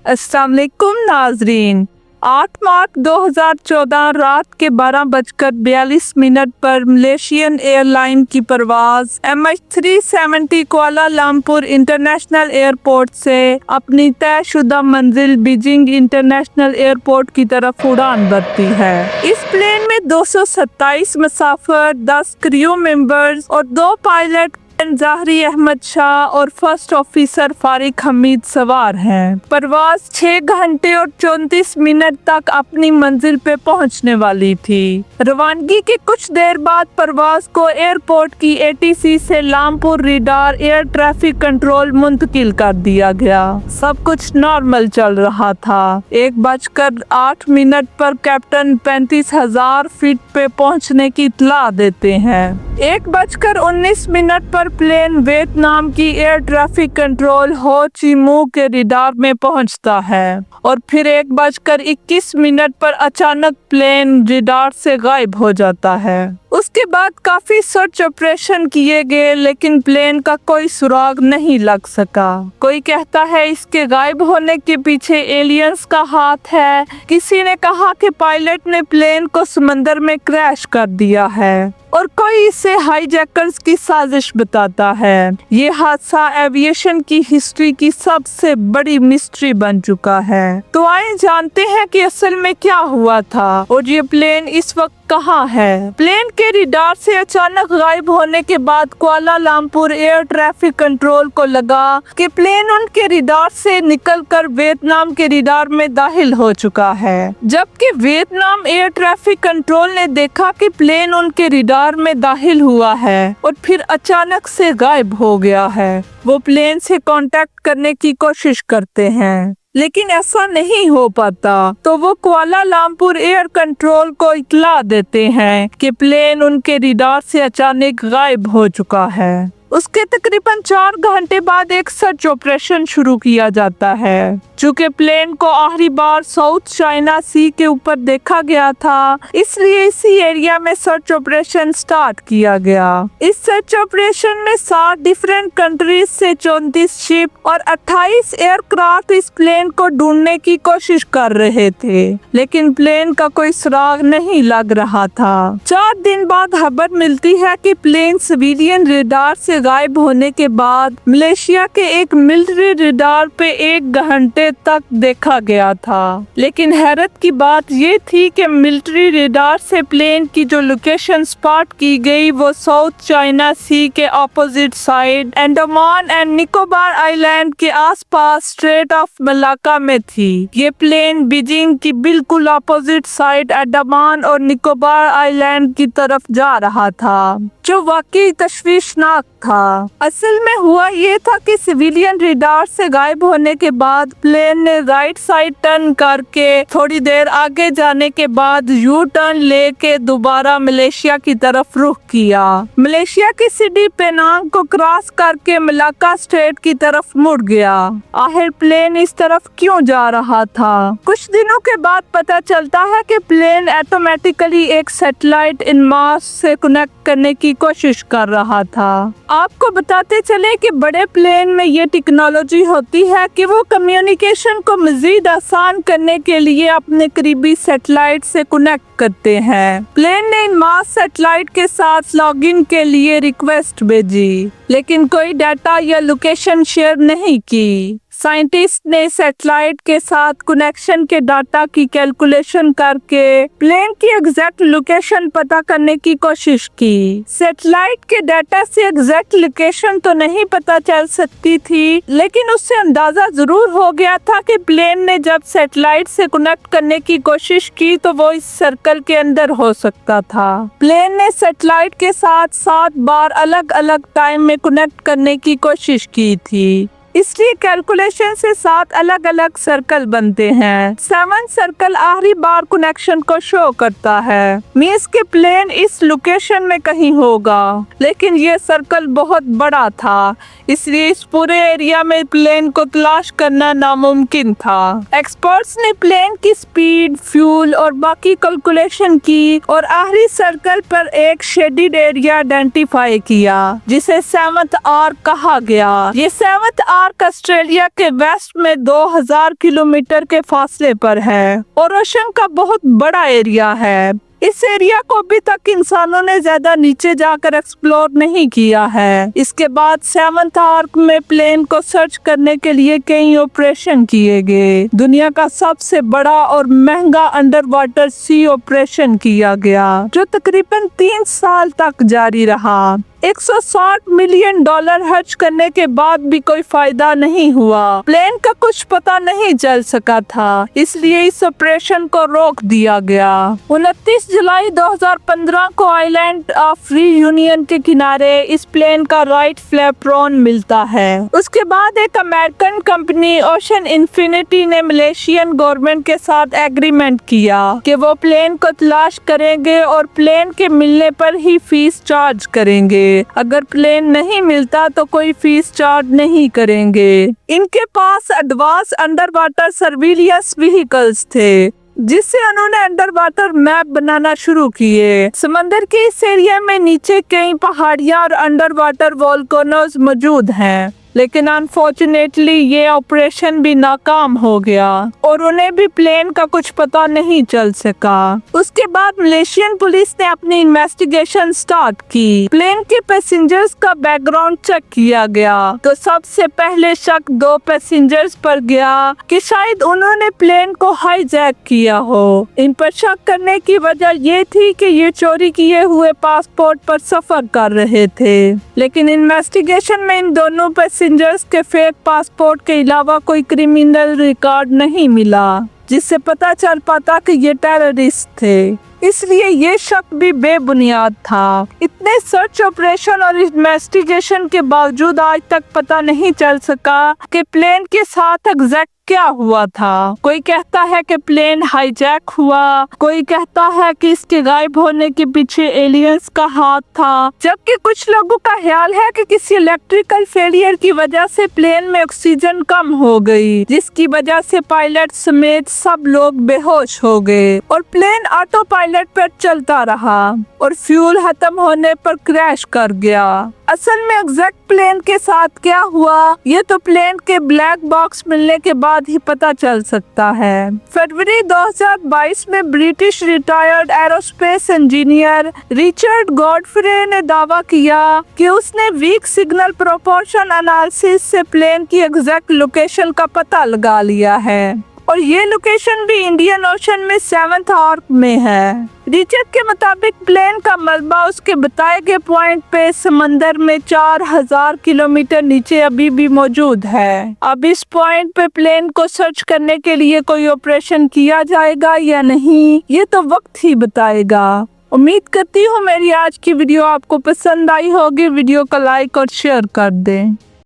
अस्सलाम वालेकुम नाजरीन। 8 मार्च 2014 रात के 12:42 पर मलेशियन एयरलाइन की परवाज MH370 कुआलालंपुर इंटरनेशनल एयरपोर्ट से अपनी तयशुदा मंजिल बीजिंग इंटरनेशनल एयरपोर्ट की तरफ उड़ान भरती है। इस प्लेन में 227 मुसाफिर, 10 क्रू मेंबर्स और 2 पायलट ज़ाहरी अहमद शाह और फर्स्ट ऑफिसर फारिक हमीद सवार हैं। परवाज 6 घंटे और 34 मिनट तक अपनी मंजिल पे पहुंचने वाली थी। रवानगी के कुछ देर बाद परवाज को एयरपोर्ट की ATC से Lampur radar air traffic control मुंतकिल कर दिया गया। सब कुछ नॉर्मल चल रहा था। 1:08 पर कैप्टन 35,000 फीट पे पहुंचने की इत्तला देते हैं। 1:19 पर प्लेन वियतनाम की एयर ट्रैफिक कंट्रोल हो ची मिन्ह के रडार में पहुंचता है और फिर 1:21 पर अचानक प्लेन रडार से गायब हो जाता है। उसके बाद काफी सर्च ऑपरेशन किए गए लेकिन प्लेन का कोई सुराग नहीं लग सका। कोई कहता है इसके गायब होने के पीछे एलियंस का हाथ है। किसी ने कहा कि पायलट ने प्लेन को समंदर में क्रैश कर दिया है और कोई इसे हाईजैकर्स की साजिश बताता है। ये हादसा एविएशन की हिस्ट्री की सबसे बड़ी मिस्ट्री बन चुका है। तो आइए जानते हैं कि असल में क्या हुआ था और ये प्लेन इस वक्त कहाँ है। प्लेन के रडार से अचानक गायब होने के बाद कुआलालंपुर एयर ट्रैफिक कंट्रोल को लगा कि प्लेन उनके रडार से निकलकर वियतनाम के रडार में दाखिल हो चुका है। जबकि वियतनाम एयर ट्रैफिक कंट्रोल ने देखा कि प्लेन उनके रडार में दाखिल हुआ है और फिर अचानक से गायब हो गया है। वो प्लेन से कांटेक्ट करने की कोशिश करते हैं लेकिन ऐसा नहीं हो पाता, तो वो कुआलालंपुर एयर कंट्रोल को इत्तला देते हैं कि प्लेन उनके रडार से अचानक गायब हो चुका है। उसके तकरीबन 4 घंटे बाद एक सर्च ऑपरेशन शुरू किया जाता है। चूँकि प्लेन को आखिरी बार साउथ चाइना सी के ऊपर देखा गया था, इसलिए इसी एरिया में सर्च ऑपरेशन स्टार्ट किया गया। इस सर्च ऑपरेशन में 7 डिफरेंट कंट्रीज से 34 शिप और 28 एयरक्राफ्ट इस प्लेन को ढूंढने की कोशिश कर रहे थे, लेकिन प्लेन का कोई सुराग नहीं लग रहा था। 4 दिन बाद खबर मिलती है कि प्लेन सिविलियन रडार से गायब होने के बाद मलेशिया के एक मिलिट्री रडार पे 1 घंटे तक देखा गया था। लेकिन हैरत की बात ये थी कि मिलिट्री रडार से प्लेन की जो लोकेशन स्पॉट की गई वो साउथ चाइना सी के opposite side Andaman and Nicobar island के आसपास स्ट्रेट ऑफ मलाक्का में थी। ये प्लेन बीजिंग की बिल्कुल ऑपोजिट साइड अंडमान और निकोबार आइलैंड की तरफ जा रहा था, जो वाकई तशवीशनाक था। असल में हुआ ये था कि सिविलियन रडार से गायब होने के बाद प्लेन ने राइट साइड टर्न करके थोड़ी देर आगे जाने के बाद यू टर्न लेके दोबारा मलेशिया की तरफ रुख किया। मलेशिया की सिटी पेनांग को क्रॉस करके मलाक्का स्टेट की तरफ मुड़ गया। आखिर प्लेन इस तरफ क्यों जा रहा था? कुछ दिनों के बाद पता चलता है कि प्लेन ऑटोमेटिकली एक सैटेलाइट इन मार्स से कनेक्ट करने की कोशिश कर रहा था। आपको बताते चले कि बड़े प्लेन में ये टेक्नोलॉजी होती है कि वो कम्युनिकेशन को मजीद आसान करने के लिए अपने करीबी सैटेलाइट से कनेक्ट करते हैं। प्लेन ने इन मार्स सैटेलाइट के साथ लॉगिन के लिए रिक्वेस्ट भेजी, लेकिन कोई डाटा या लोकेशन शेयर नहीं की। साइंटिस्ट ने सैटेलाइट के साथ कनेक्शन के डाटा की कैलकुलेशन करके प्लेन की एग्जैक्ट लोकेशन पता करने की कोशिश की। सैटेलाइट के डाटा से एग्जैक्ट लोकेशन तो नहीं पता चल सकती थी, लेकिन उससे अंदाजा जरूर हो गया था कि प्लेन ने जब सैटेलाइट से कनेक्ट करने की कोशिश की तो वो इस सर्कल के अंदर हो सकता था। प्लेन ने सैटेलाइट के साथ 7 बार अलग अलग टाइम में कनेक्ट करने की कोशिश की थी, इसलिए कैलकुलेशन से 7 अलग अलग सर्कल बनते हैं। 7 सर्कल आखिरी बार कनेक्शन को शो करता है। मींस के प्लेन इस लोकेशन में कहीं होगा, लेकिन ये सर्कल बहुत बड़ा था, इसलिए इस पूरे एरिया में प्लेन को तलाश करना नामुमकिन था। एक्सपर्ट्स ने प्लेन की स्पीड, फ्यूल और बाकी कैलकुलेशन की और आखिरी सर्कल पर एक शेडिड एरिया आइडेंटिफाई किया, जिसे 7th आर्क कहा गया। ये 7th आर्क आर्क ऑस्ट्रेलिया के वेस्ट में 2000 किलोमीटर के फासले पर है और ओशन का बहुत बड़ा एरिया है। इस एरिया को अभी तक इंसानों ने ज्यादा नीचे जाकर एक्सप्लोर नहीं किया है। इसके बाद 7th आर्क में प्लेन को सर्च करने के लिए कई ऑपरेशन किए गए। दुनिया का सबसे बड़ा और महंगा अंडर वाटर सी ऑपरेशन किया गया, जो तकरीबन 3 साल तक जारी रहा। 160 मिलियन डॉलर खर्च करने के बाद भी कोई फायदा नहीं हुआ। प्लेन का कुछ पता नहीं चल सका था, इसलिए इस ऑपरेशन को रोक दिया गया। 29 जुलाई 2015 को आइलैंड ऑफ रीयूनियन के किनारे इस प्लेन का राइट फ्लैपरॉन मिलता है। उसके बाद एक अमेरिकन कंपनी ओशन इन्फिनिटी ने मलेशियन गवर्नमेंट के साथ एग्रीमेंट किया कि वो प्लेन को तलाश करेंगे और प्लेन के मिलने पर ही फीस चार्ज करेंगे। अगर प्लेन नहीं मिलता तो कोई फीस चार्ज नहीं करेंगे। इनके पास advance underwater surveillance vehicles थे, जिससे उन्होंने अंडर वाटर मैप बनाना शुरू किए। समंदर के इस एरिया में नीचे कई पहाड़ियां और अंडर वाटर वोल्केनोज मौजूद हैं, लेकिन अनफॉर्चुनेटली ये ऑपरेशन भी नाकाम हो गया और उन्हें भी प्लेन का कुछ पता नहीं चल सका। उसके बाद मलेशियन पुलिस ने अपनी इन्वेस्टिगेशन स्टार्ट की। प्लेन के पैसेंजर्स का बैकग्राउंड चेक किया गया तो सबसे पहले शक 2 पैसेंजर्स पर गया कि शायद उन्होंने प्लेन को हाईजैक किया हो। इन पर शक करने की वजह ये थी कि ये चोरी किए हुए पासपोर्ट पर सफर कर रहे थे, लेकिन इन्वेस्टिगेशन में इन दोनों पैसेंजर्स के फेक पासपोर्ट के अलावा कोई क्रिमिनल रिकॉर्ड नहीं मिला, जिससे पता चल पाता कि ये टेररिस्ट थे। इसलिए ये शक भी बेबुनियाद था। इतने सर्च ऑपरेशन और इन्वेस्टिगेशन के बावजूद आज तक पता नहीं चल सका कि प्लेन के साथ एग्जैक्ट क्या हुआ था। कोई कहता है कि प्लेन हाईजैक हुआ, कोई कहता है कि इसके गायब होने के पीछे एलियंस का हाथ था, जबकि कुछ लोगों का ख्याल है कि किसी इलेक्ट्रिकल फेलियर की वजह से प्लेन में ऑक्सीजन कम हो गई, जिसकी वजह से पायलट समेत सब लोग बेहोश हो गए और प्लेन ऑटो पायलट पर चलता रहा और फ्यूल खत्म होने पर क्रैश कर गया। असल में एग्जैक्ट प्लेन के साथ क्या हुआ, ये तो प्लेन के ब्लैक बॉक्स मिलने के बाद ही पता चल सकता है। फरवरी 2022 में British retired aerospace engineer Richard Godfrey ने दावा किया कि उसने वीक सिग्नल प्रोपोर्शन एनालिसिस से प्लेन की एग्जैक्ट लोकेशन का पता लगा लिया है और ये लोकेशन भी इंडियन ओशन में 7th आर्क में है। रिचर्ड के मुताबिक प्लेन का मलबा उसके बताए गए पॉइंट पे समंदर में 4000 किलोमीटर नीचे अभी भी मौजूद है। अब इस पॉइंट पे प्लेन को सर्च करने के लिए कोई ऑपरेशन किया जाएगा या नहीं, ये तो वक्त ही बताएगा। उम्मीद करती हूँ मेरी आज की वीडियो आपको पसंद आई होगी। वीडियो को लाइक और शेयर कर दें।